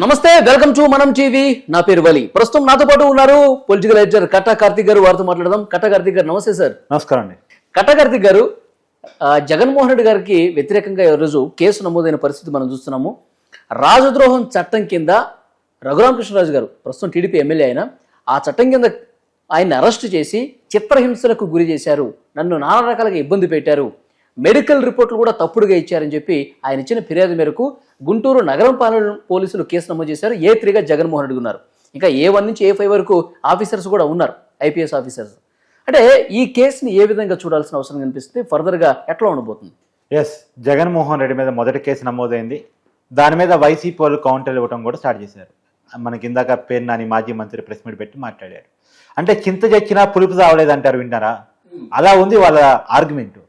నమస్తే, welcome to మనం TV. నా పేరు వలి. ప్రస్తుతం నాతో పాటు ఉన్నారు పొలిటికల్ ఎడిటర్ కట్టా కార్తిక్ గారు. వారితో మాట్లాడదాం. కట్టా కార్తిక్ గారు నమస్తే సార్. నమస్కారం అండి. కట్టా కార్తిక్ గారు, జగన్మోహన్ రెడ్డి గారికి వ్యతిరేకంగా ఈరోజు కేసు నమోదైన పరిస్థితి మనం చూస్తున్నాము. రాజద్రోహం చట్టం కింద రఘురామకృష్ణరాజు గారు ప్రస్తుతం టీడీపీ ఎమ్మెల్యే అయినా ఆ చట్టం కింద ఆయన్ని అరెస్టు చేసి చిత్రహింసలకు గురి చేశారు, నన్ను నానా రకాలుగా ఇబ్బంది పెట్టారు, మెడికల్ రిపోర్ట్లు కూడా తప్పుడుగా ఇచ్చారని చెప్పి ఆయన ఇచ్చిన ఫిర్యాదు మేరకు గుంటూరు నగరం పాలన పోలీసులు కేసు నమోదు చేశారు. A3గా జగన్మోహన్ రెడ్డి ఉన్నారు. ఇంకా A1 నుంచి A5 వరకు ఆఫీసర్స్ కూడా ఉన్నారు, ఐపీఎస్ ఆఫీసర్స్. అంటే ఈ కేసుని ఏ విధంగా చూడాల్సిన అవసరం కనిపిస్తుంది, ఫర్దర్గా ఎట్లా ఉండబోతుంది? జగన్మోహన్ రెడ్డి మీద మొదటి కేసు నమోదైంది. దాని మీద వైసీపీ వాళ్ళు కౌంటర్లు ఇవ్వడం కూడా స్టార్ట్ చేశారు. మనకి ఇందాక పేరు నాని మాజీ మంత్రి ప్రెస్ మీట్ పెట్టి మాట్లాడారు. అంటే చింత చచ్చినా పులుపు చావలేదు అంటారు, వింటారా? అలా ఉంది వాళ్ళ ఆర్గ్యుమెంట్.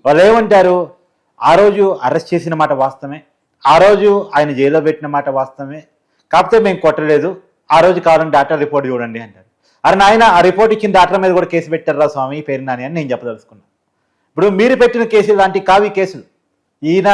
వాళ్ళు ఏమంటారు, ఆ రోజు అరెస్ట్ చేసిన మాట వాస్తవమే, ఆ రోజు ఆయన జైల్లో పెట్టిన మాట వాస్తవమే, కాకపోతే మేము కొట్టలేదు, ఆ రోజు కావాలని డాక్టర్ రిపోర్ట్ చూడండి అంటారు. అరే నాయన, ఆ రిపోర్ట్ ఇచ్చిన డాక్టర్ మీద కూడా కేసు పెట్టారా స్వామి పేరు నాని అని నేను చెప్పదలుచుకున్నాను. ఇప్పుడు మీరు పెట్టిన కేసులు లాంటి కావి కేసులు ఈయన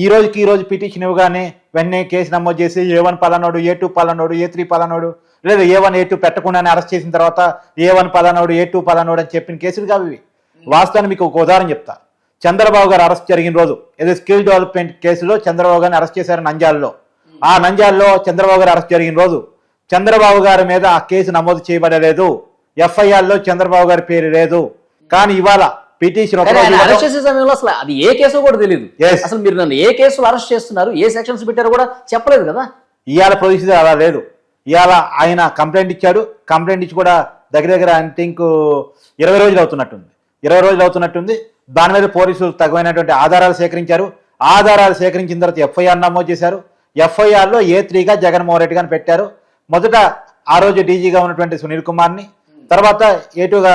ఈ రోజు పిటిషన్ ఇవ్వగానే వెంటనే కేసు నమోదు చేసి A1 పలానోడు, A2 పలానోడు, A3 పలానోడు, లేదా A1 A2 పెట్టకుండానే అరెస్ట్ చేసిన తర్వాత A1 పలానోడు, A2 పలానోడు అని చెప్పిన కేసులు కావు ఇవి. వాస్తవాన్ని మీకు ఒక ఉదాహరణ చెప్తా. చంద్రబాబు గారు అరెస్ట్ జరిగిన రోజు ఏదో స్కిల్ డెవలప్మెంట్ కేసులో చంద్రబాబు గారిని అరెస్ట్ చేశారు నంద్యాలలో. ఆ నంద్యాలలో చంద్రబాబు గారు అరెస్ట్ జరిగిన రోజు చంద్రబాబు గారి మీద ఆ కేసు నమోదు చేయబడలేదు, FIRలో చంద్రబాబు గారి పేరు లేదు. కానీ ఇవాళ పిటిషన్ అరెస్ట్ చేసే సమయంలో అసలు అది ఏ కేసు కూడా తెలియదు. అసలు మీరు నన్ను ఏ కేసులో అరెస్ట్ చేస్తున్నారు, ఏ సెక్షన్స్ పెట్టారో కూడా చెప్పలేదు కదా. ఇవాళ ప్రొసీజర్ అలా లేదు. ఇవాళ ఆయన కంప్లైంట్ ఇచ్చాడు. కంప్లైంట్ ఇచ్చి కూడా దగ్గర ఐ థింక్ 20 రోజులు అవుతున్నట్టుంది. దాని మీద పోలీసులు తగినటువంటి ఆధారాలు సేకరించారు. ఆధారాలు సేకరించిన తర్వాత FIR నమోదు చేశారు. FIRలో A3గా జగన్మోహన్ రెడ్డి గారిని పెట్టారు. మొదట ఆ రోజు డీజీగా ఉన్నటువంటి సునీల్ కుమార్ని, తర్వాత A2గా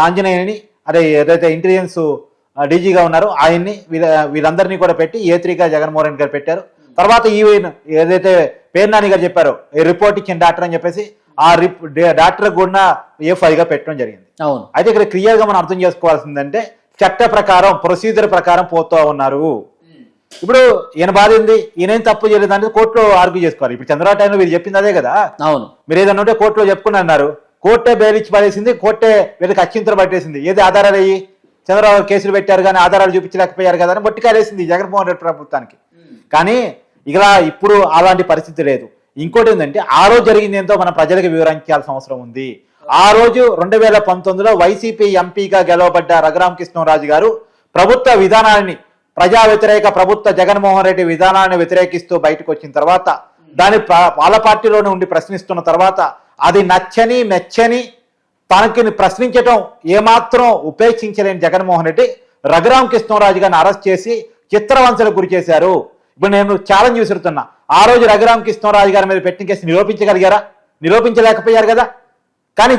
ఆంజనేయుని, అదే ఏదైతే ఇంటెలిజెన్స్ డీజీగా ఉన్నారో ఆయన్ని, వీళ్ళందరినీ కూడా పెట్టి A3గా జగన్మోహన్ రెడ్డి గారు పెట్టారు. తర్వాత ఈవెన్ ఏదైతే పేరు నాని గారు చెప్పారో రిపోర్ట్ ఇచ్చిన డాక్టర్ అని చెప్పేసి ఆ డాక్టర్ కూడా A5గా పెట్టడం జరిగింది. అవును. అయితే ఇక్కడ క్లియర్గా మనం అర్థం చేసుకోవాల్సిందంటే చట్ట ప్రకారం ప్రొసీజర్ ప్రకారం పోతూ ఉన్నారు. ఇప్పుడు ఈయన బాధ ఏంది, ఈయనేం తప్పు చేయలేదు అంటే కోర్టులో ఆర్గ్యూ చేసుకోవాలి. ఇప్పుడు చంద్రబాబు టైంలో మీరు చెప్పింది అదే కదా. అవును. మీరు ఏదన్నా ఉంటే కోర్టులో చెప్పుకుని అన్నారు, కోర్టే బెయిల్ ఇచ్చి పడేసింది, కోర్టే వీళ్ళకి అచ్చింతలు పట్టేసింది. ఏది ఆధారాలు అయ్యి చంద్రబాబు కేసులు పెట్టారు కానీ ఆధారాలు చూపించలేకపోయారు కదా అని బొట్టికాలేసింది జగన్మోహన్ రెడ్డి ప్రభుత్వానికి. కానీ ఇలా ఇప్పుడు అలాంటి పరిస్థితి లేదు. ఇంకోటి ఏంటంటే ఆ రోజు జరిగింది ఏంటో మన ప్రజలకు వివరించాల్సిన అవసరం ఉంది. ఆ రోజు 2019లో వైసీపీ ఎంపీగా గెలవబడ్డ రఘురామకృష్ణరాజు గారు ప్రభుత్వ విధానాన్ని, ప్రజా వ్యతిరేక ప్రభుత్వ జగన్మోహన్ రెడ్డి విధానాన్ని వ్యతిరేకిస్తూ బయటకు వచ్చిన తర్వాత, దాని వాళ్ళ పార్టీలోనే ఉండి ప్రశ్నిస్తున్న తర్వాత, అది నచ్చని మెచ్చని తనకి ప్రశ్నించడం ఏమాత్రం ఉపేక్షించలేని జగన్మోహన్ రెడ్డి రఘురామకృష్ణరాజు గారిని అరెస్ట్ చేసి చిత్రవంచలకు గురి చేశారు. ఇప్పుడు నేను ఛాలెంజ్ విసురుతున్నా, ఆ రోజు రఘురామకృష్ణరాజు గారి మీద పెట్టిన కేసు నిరూపించగలిగారా? నిరూపించలేకపోయారు కదా. కానీ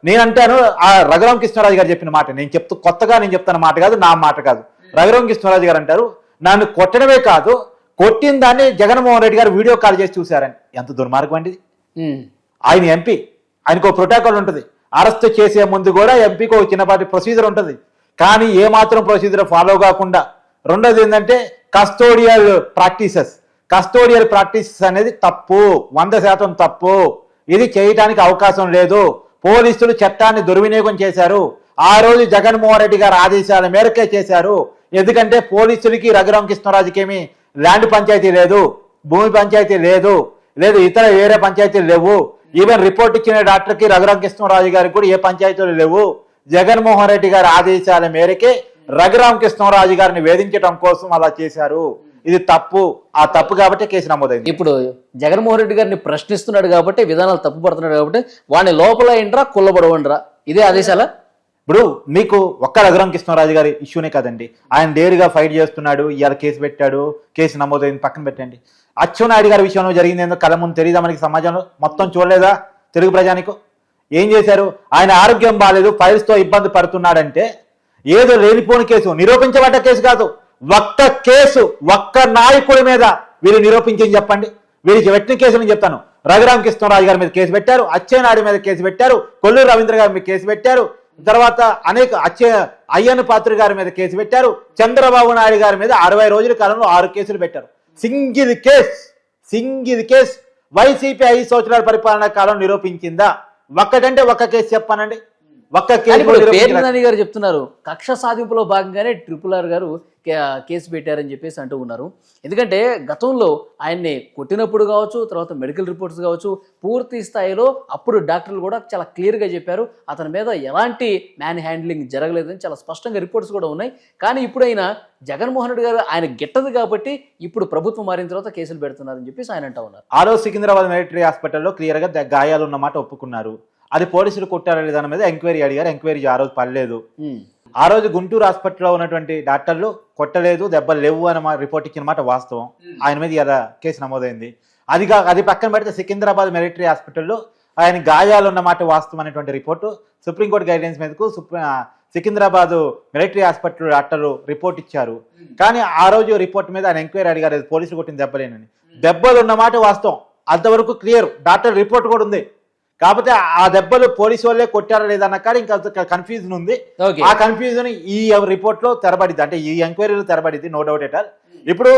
నేనంటాను, ఆ రఘురామకృష్ణరాజు గారు చెప్పిన మాట కొత్తగా నేను చెప్తున్న మాట కాదు, నా మాట కాదు. రఘురామకృష్ణరాజు గారు అంటారు, నన్ను కొట్టడమే కాదు, కొట్టిన దాన్ని జగన్మోహన్ రెడ్డి గారు వీడియో కాల్ చేసి చూశారని. ఎంత దుర్మార్గం అండి. ఆయన ఎంపీ, ఆయనకు ఒక ప్రోటోకాల్ ఉంటుంది. అరెస్ట్ చేసే ముందు కూడా ఎంపీకి ఒక చిన్నపాటి ప్రొసీజర్ ఉంటుంది. కానీ ఏమాత్రం ప్రొసీజర్ ఫాలో కాకుండా, రెండోది ఏంటంటే కస్టోడియల్ ప్రాక్టీసెస్ అనేది తప్పు, 100% తప్పు. ఇది చేయటానికి అవకాశం లేదు. పోలీసులు చట్టాన్ని దుర్వినియోగం చేశారు. ఆ రోజు జగన్మోహన్ రెడ్డి గారు ఆదేశాల మేరకే చేశారు. ఎందుకంటే పోలీసులకి రఘురామకృష్ణరాజుకి ఏమి ల్యాండ్ పంచాయతీ లేదు, భూమి పంచాయతీ లేదు, ఇతర వేరే పంచాయతీలు లేవు. ఈవెన్ రిపోర్ట్ ఇచ్చిన డాక్టర్కి రఘురామకృష్ణరాజు గారికి కూడా ఏ పంచాయతీలు లేవు. జగన్మోహన్ రెడ్డి గారి ఆదేశాల మేరకే రఘురామకృష్ణరాజు గారిని వేధించడం కోసం అలా చేశారు. ఇది తప్పు. ఆ తప్పు కాబట్టి కేసు నమోదైంది. ఇప్పుడు జగన్మోహన్ రెడ్డి గారిని ప్రశ్నిస్తున్నాడు కాబట్టి, విధానాలు తప్పు పడుతున్నాడు కాబట్టి వాడిని లోపల ఏంట్రా కుళ్ళబడవండ్రా, ఇదే ఆదేశాల. ఇప్పుడు మీకు ఒక్క రఘురామకృష్ణరాజు గారి ఇష్యూనే కాదండి, ఆయన డేరుగా ఫైట్ చేస్తున్నాడు. ఇవాళ కేసు పెట్టాడు, కేసు నమోదైంది, పక్కన పెట్టండి. అచ్చెన్నాయుడు గారి విషయంలో జరిగింది ఏందో కళ్ళ ముందు తెలియదా మనకి? సమాజంలో మొత్తం చూడలేదా తెలుగు ప్రజానికి? ఏం చేశారు? ఆయన ఆరోగ్యం బాగాలేదు, ఫైల్స్తో ఇబ్బంది పడుతున్నాడంటే ఏదో లేనిపోని కేసు, నిరూపించబడ్డ కేసు కాదు, ఒక్క నాయకుడి మీద వీళ్ళు నిరూపించని చెప్పండి. వీరికి పెట్టిన కేసులు చెప్తాను. రఘురామకృష్ణరాజు గారి మీద కేసు పెట్టారు, అచ్చెన్నాయుడు మీద కేసు పెట్టారు, కొల్లూరు రవీంద్ర గారి మీద కేసు పెట్టారు, తర్వాత అనేక అయ్యన్న పాత్ర గారి మీద కేసు పెట్టారు, చంద్రబాబు నాయుడు గారి మీద 60 రోజుల కాలంలో 6 కేసులు పెట్టారు. సింగిల్ కేస్ వైసీపీ 5 సంవత్సరాల పరిపాలనా కాలం నిరూపించిందా? ఒక్కటంటే ఒక్క కేసు చెప్పానండి. ఒక్క కేసు పేర్ని గారు చెప్తున్నారు కక్ష సాధింపులో భాగంగానే RRR గారు కేసు పెట్టారని చెప్పేసి అంటూ ఉన్నారు. ఎందుకంటే గతంలో ఆయన్ని కొట్టినప్పుడు కావచ్చు, తర్వాత మెడికల్ రిపోర్ట్స్ కావచ్చు, పూర్తి స్థాయిలో అప్పుడు డాక్టర్లు కూడా చాలా క్లియర్గా చెప్పారు అతని మీద ఎలాంటి మ్యాన్ హ్యాండ్లింగ్ జరగలేదని చాలా స్పష్టంగా రిపోర్ట్స్ కూడా ఉన్నాయి. కానీ ఇప్పుడైనా జగన్మోహన్ రెడ్డి గారు ఆయన గిట్టదు కాబట్టి ఇప్పుడు ప్రభుత్వం మారిన తర్వాత కేసులు పెడుతున్నారని చెప్పేసి ఆయన అంటూ ఉన్నారు. ఆ రోజు సికింద్రాబాద్ మిలిటరీ హాస్పిటల్లో క్లియర్గా గాయాలు ఉన్నమాట ఒప్పుకున్నారు. అది పోలీసులు కొట్టారా లేదా మీద ఎంక్వైరీ అడిగారు. ఎంక్వైరీ ఆ రోజు పడలేదు. ఆ రోజు గుంటూరు హాస్పిటల్లో ఉన్నటువంటి డాక్టర్లు కొట్టలేదు, దెబ్బలు లేవు అని రిపోర్ట్ ఇచ్చిన మాట వాస్తవం. ఆయన మీద ఇలా కేసు నమోదైంది. అది పక్కన పెడితే సికింద్రాబాద్ మిలిటరీ హాస్పిటల్లో ఆయన గాయాలు ఉన్నమాట వాస్తవం అనేటువంటి రిపోర్టు సుప్రీంకోర్టు గైడ్లైన్స్ మీదకు సికింద్రాబాద్ మిలిటరీ హాస్పిటల్ డాక్టర్లు రిపోర్ట్ ఇచ్చారు. కానీ ఆ రోజు రిపోర్ట్ మీద ఆయన ఎంక్వైరీ అడిగారు పోలీసులు కొట్టిన దెబ్బలేనని. దెబ్బలు ఉన్నమాట వాస్తవం, అంతవరకు క్లియర్. డాక్టర్ రిపోర్ట్ కూడా ఉంది. కాకపోతే ఆ దెబ్బలు పోలీసు వాళ్ళే కొట్టారా లేదన్న కానీ ఇంకా కన్ఫ్యూజన్ ఉంది. ఆ కన్ఫ్యూజన్ ఈ రిపోర్ట్ లో తెరబడింది, అంటే ఈ ఎంక్వైరీలో తెరబడింది, నో డౌట్ ఎట్ ఆల్. ఇప్పుడు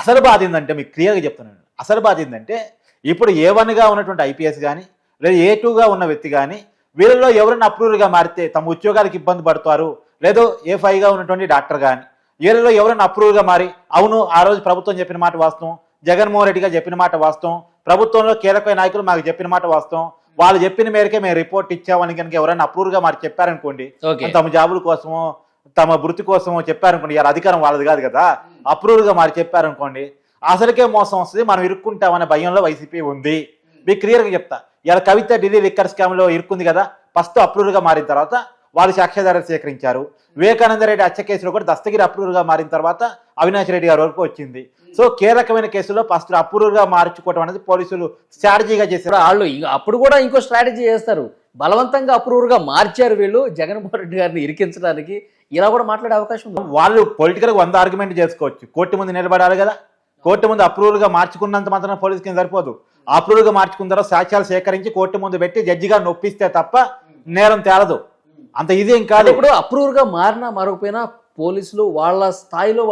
అసలు బాధ ఏంటంటే మీకు క్లియర్గా చెప్తున్నాను. అసలు బాధ ఏంటంటే ఇప్పుడు A1 గా ఉన్నటువంటి IPS కానీ లేదా A2 గా ఉన్న వ్యక్తి కానీ వీళ్ళలో ఎవరైనా అప్రూవర్గా మారితే తమ ఉద్యోగాలకు ఇబ్బంది పడతారు, లేదో A5 గా ఉన్నటువంటి డాక్టర్ కానీ వీళ్ళలో ఎవరైనా అప్రూవర్గా మారి అవును ఆ రోజు ప్రభుత్వం చెప్పిన మాట వాస్తవం, జగన్మోహన్ రెడ్డి గారు చెప్పిన మాట వాస్తవం, ప్రభుత్వంలో కీలకమైన నాయకులు మాకు చెప్పిన మాట వాస్తవం, వాళ్ళు చెప్పిన మేరకే మేము రిపోర్ట్ ఇచ్చామని కనుక ఎవరైనా అప్రూవ్గా మరి చెప్పారనుకోండి, తమ జాబుల కోసమో తమ వృత్తి కోసమో చెప్పారనుకోండి, ఇలా అధికారం వాళ్ళది కాదు కదా, అప్రూవ్గా మరి చెప్పారనుకోండి అసలుకే మోసం వస్తుంది, మనం ఇరుక్కుంటామనే భయంలో వైసీపీ ఉంది. మీకు క్లియర్గా చెప్తా. ఇలా కవిత ఢిల్లీ లిక్కర్ స్కామ్లో ఇరుక్కుంది కదా, ఫస్ట్ అప్రూవ్గా మారిన తర్వాత వాళ్ళు సాక్ష్యాధారాలు సేకరించారు. వివేకానంద రెడ్డి హత్య కేసులో కూడా దస్తగిరి అప్రూవ్గా మారిన తర్వాత అవినాష్ రెడ్డి గారి వరకు వచ్చింది. సో కీలకమైన కేసులో ఫస్ట్ అప్రూవ్గా మార్చుకోవడం అనేది పోలీసులు స్ట్రాటజీగా చేశారు. వాళ్ళు అప్పుడు కూడా ఇంకో స్ట్రాటజీ చేస్తారు, బలవంతంగా అప్రూవ్గా మార్చారు వీళ్ళు జగన్మోహన్ రెడ్డి గారిని ఇరికించడానికి. ఇలా కూడా మాట్లాడే అవకాశం ఉంది. వాళ్ళు పొలిటికల్గా 100 ఆర్గ్యుమెంట్ చేసుకోవచ్చు, కోర్టు ముందు నిలబడాలి కదా. కోర్టు ముందు అప్రూవ్గా మార్చుకున్నంత మాత్రం పోలీసు కింద సరిపోదు. అప్రూవ్గా మార్చుకున్న తర్వాత సాక్ష్యాలు సేకరించి కోర్టు ముందు పెట్టి జడ్జిగా నొప్పిస్తే తప్ప నేరం తేలదు. అంత ఇదేం కాదు. ఇప్పుడు అప్రూవ్గా మారినా మరొకపోయినా పోలీసులు వాళ్ళ స్థాయిలో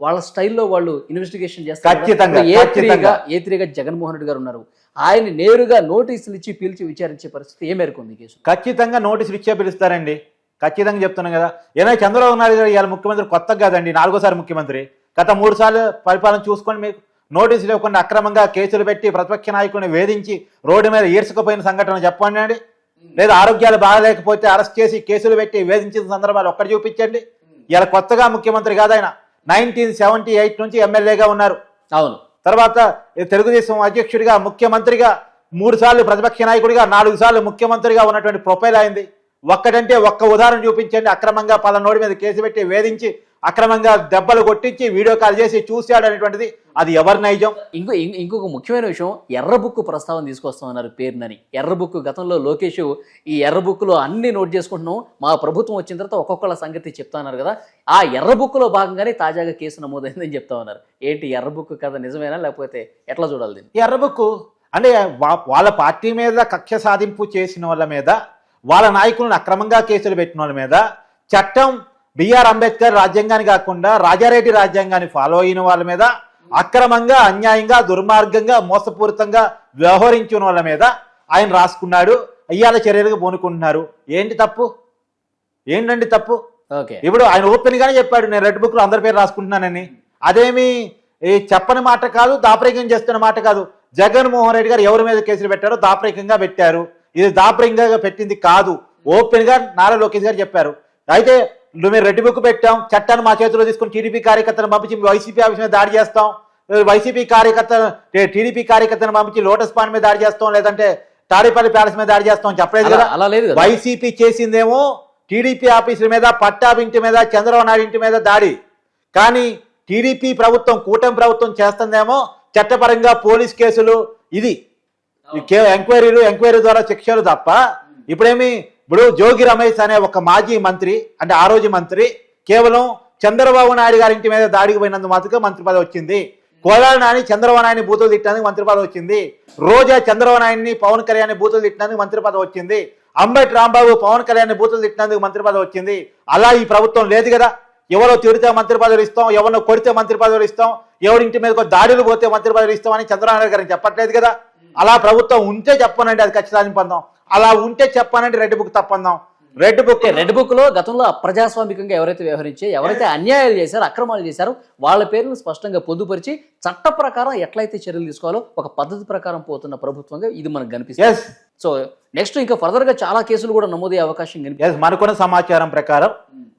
వాళ్ళ స్టైల్లో వాళ్ళు ఇన్వెస్టిగేషన్ చేస్తారు. ఖచ్చితంగా A3గా జగన్మోహన్ రెడ్డి గారు ఉన్నారు, ఆయన నేరుగా నోటీసులు ఇచ్చి పిలిచి విచారించే పరిస్థితి ఏ మేరకు ఉంది కేసు? ఖచ్చితంగా నోటీసులు ఇచ్చే పిలుస్తారండి. ఖచ్చితంగా చెప్తున్నాం కదా. ఏదైనా చంద్రబాబు నాయుడు గారు ఇవాళ ముఖ్యమంత్రి కొత్త కాదండి, 4వ సారి ముఖ్యమంత్రి. గత 3 సార్లు పరిపాలన చూసుకొని మీకు నోటీసులు ఇవ్వకుండా అక్రమంగా కేసులు పెట్టి ప్రతిపక్ష నాయకుడిని వేధించి రోడ్డు మీద ఈడ్చుకుపోయిన సంఘటన చెప్పండి అండి. లేదా ఆరోగ్యాలు బాగాలేకపోతే అరెస్ట్ చేసి కేసులు పెట్టి వేధించిన సందర్భాలు ఒక్కటి చూపించండి. ఇలా కొత్తగా ముఖ్యమంత్రి కాదు, ఆయన 1978 నుంచి ఎమ్మెల్యేగా ఉన్నారు. అవును. తర్వాత తెలుగుదేశం అధ్యక్షుడిగా, ముఖ్యమంత్రిగా, 3 సార్లు ప్రతిపక్ష నాయకుడిగా, 4 సార్లు ముఖ్యమంత్రిగా ఉన్నటువంటి ప్రొఫైల్ అయింది. ఒక్కటంటే ఒక్క ఉదాహరణ చూపించండి. అక్రమంగా పలానోడి మీద కేసు పెట్టి వేధించి అక్రమంగా దెబ్బలు కొట్టించి వీడియో కాల్ చేసి చూశాడు అనేటువంటిది అది ఎవరి నైజం? ఇంకొక ముఖ్యమైన విషయం, ఎర్ర బుక్ ప్రస్తావన తీసుకొస్తామన్నారు పేరునని. ఎర్ర బుక్ గతంలో లోకేష్ ఈ ఎర్ర బుక్లో అన్ని నోట్ చేసుకుంటున్నాం, మా ప్రభుత్వం వచ్చిన తర్వాత ఒక్కొక్కళ్ళ సంగతి చెప్తా ఉన్నారు కదా, ఆ ఎర్ర బుక్లో భాగంగానే తాజాగా కేసు నమోదైందని చెప్తా ఉన్నారు. ఏంటి ఎర్ర బుక్ కథ నిజమేనా లేకపోతే ఎట్లా చూడాలి దీన్ని? ఎర్ర బుక్ అంటే వాళ్ళ పార్టీ మీద కక్ష సాధింపు చేసిన వాళ్ళ మీద, వాళ్ళ నాయకులను అక్రమంగా కేసులు పెట్టిన వాళ్ళ మీద, చట్టం బిఆర్ అంబేద్కర్ రాజ్యాంగాన్ని కాకుండా రాజారెడ్డి రాజ్యాంగాన్ని ఫాలో అయిన వాళ్ళ మీద, అక్రమంగా అన్యాయంగా దుర్మార్గంగా మోసపూరితంగా వ్యవహరించిన వాళ్ళ మీద ఆయన రాసుకున్నాడు. అయ్యాల చర్యలకు పూనుకుంటున్నారు. ఏంటి తప్పు? ఏంటండి తప్పు? ఇప్పుడు ఆయన ఓపెన్ గానే చెప్పాడు, నేను రెడ్ బుక్ లో అందరి పేరు రాసుకుంటున్నానని. అదేమి చెప్పని మాట కాదు, దాపరికం చేస్తున్న మాట కాదు. జగన్మోహన్ రెడ్డి గారు ఎవరి మీద కేసులు పెట్టారో దాపరికంగా పెట్టారు. ఇది దాపరికంగా పెట్టింది కాదు, ఓపెన్ గా నారా లోకేష్ గారు చెప్పారు. అయితే మేము రెడ్ బుక్ పెట్టాం, చట్టాన్ని మా చేతిలో తీసుకుని టీడీపీ కార్యకర్తను పంపించి వైసీపీ ఆఫీస్ మీద దాడి చేస్తాం, టీడీపీ కార్యకర్తను పంపించి లోటస్ పాండ్ మీద దాడి చేస్తాం, లేదంటే తాడేపల్లి ప్యాలెస్ మీద దాడి చేస్తాం చెప్పలేదు కదా. అలా లేదు. వైసీపీ చేసిందేమో టీడీపీ ఆఫీసుల మీద, పట్టాభి ఇంటి మీద, చంద్రబాబు నాయుడు ఇంటి మీద దాడి. కానీ టీడీపీ ప్రభుత్వం, కూటమి ప్రభుత్వం చేస్తుందేమో చట్టపరంగా పోలీస్ కేసులు, ఇది ఎంక్వైరీ ద్వారా శిక్షలు తప్ప. ఇప్పుడు జోగి రమేష్ అనే ఒక మాజీ మంత్రి, అంటే ఆ రోజు మంత్రి, కేవలం చంద్రబాబు నాయుడు గారి ఇంటి మీద దాడికి పోయినందుకు మాత్రమే మంత్రి పదవి వచ్చింది. కోలాల నాని చంద్రబాబు నాయుడిని బూతులు తిట్టినందుకు మంత్రి పదవి వచ్చింది. రోజా చంద్రబాబు నాయుడిని, పవన్ కళ్యాణ్ బూతులు తిట్టినందుకు మంత్రి పదవి వచ్చింది. అంబటి రాంబాబు పవన్ కళ్యాణ్ బూతులు తిట్టినందుకు మంత్రి పదవి వచ్చింది. అలా ఈ ప్రభుత్వం లేదు కదా. ఎవరో తిడితే మంత్రి పదవులు ఇస్తాం, ఎవరినో కొడితే మంత్రి పదవులు ఇస్తాం, ఎవరింటి మీద దాడులు పోతే మంత్రి పదవులు ఇస్తామని చంద్రబాబు నాయుడు గారిని చెప్పట్లేదు కదా. అలా ప్రభుత్వం ఉంటే చెప్పనండి అది ఖచ్చితంగా పొందాం, అలా ఉంటే చెప్పనండి రెడ్ బుక్ తప్పందాం. రెడ్ బుక్ రెడ్ బుక్ లో గతంలో అప్రజాస్వామికంగా ఎవరైతే వ్యవహరించి ఎవరైతే అన్యాయాలు చేశారో అక్రమాలు చేశారో వాళ్ళ పేర్లను స్పష్టంగా పొందుపరిచి చట్ట ప్రకారం ఎట్లయితే చర్యలు తీసుకోవాలో ఒక పద్ధతి ప్రకారం పోతున్న ప్రభుత్వంగా ఇది మనకు కనిపిస్తుంది. ఎస్ సో నెక్స్ట్ ఇంకా ఫర్దర్ గా చాలా కేసులు కూడా నమోదయ్యే అవకాశం కనిపిస్తుంది. ఎస్ మనకున్న సమాచారం ప్రకారం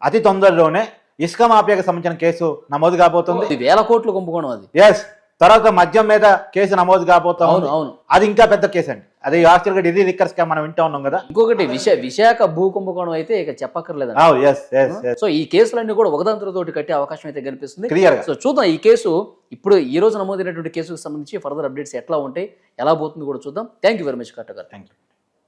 అతి తొందరలోనే ఇసుక మాఫియాకి సంబంధించిన కేసు నమోదు కాబోతుంది. ఇది 1000 కోట్లు కుంభకోణం అది. ఎస్ తర్వాత మద్యం మీద కేసు నమోదు కాబోతుంది. అవును అవును. అది ఇంకా పెద్ద కేసు అండి. అది యాక్చువల్గా ఢిల్లీ లిక్కర్ స్కామ్ మనం వింటూ ఉన్నాం కదా. ఇంకొకటి విశాఖ భూ కుంభకోణం అయితే ఇక చెప్పక్కర్లేదు. సో ఈ కేసులన్నీ కూడా ఒకదాంతరతోటి కట్టే అవకాశం అయితే కనిపిస్తుంది క్లియర్ గా. సో చూద్దాం ఈ కేసు ఇప్పుడు ఈ రోజు నమోదైనటువంటి కేసుకు సంబంధించి ఫర్దర్ అప్డేట్స్ ఎట్లా ఉంటాయి ఎలా పోతుంది కూడా చూద్దాం. థ్యాంక్ యూ వెరీ మచ్ కట్ట గారు. Thank you.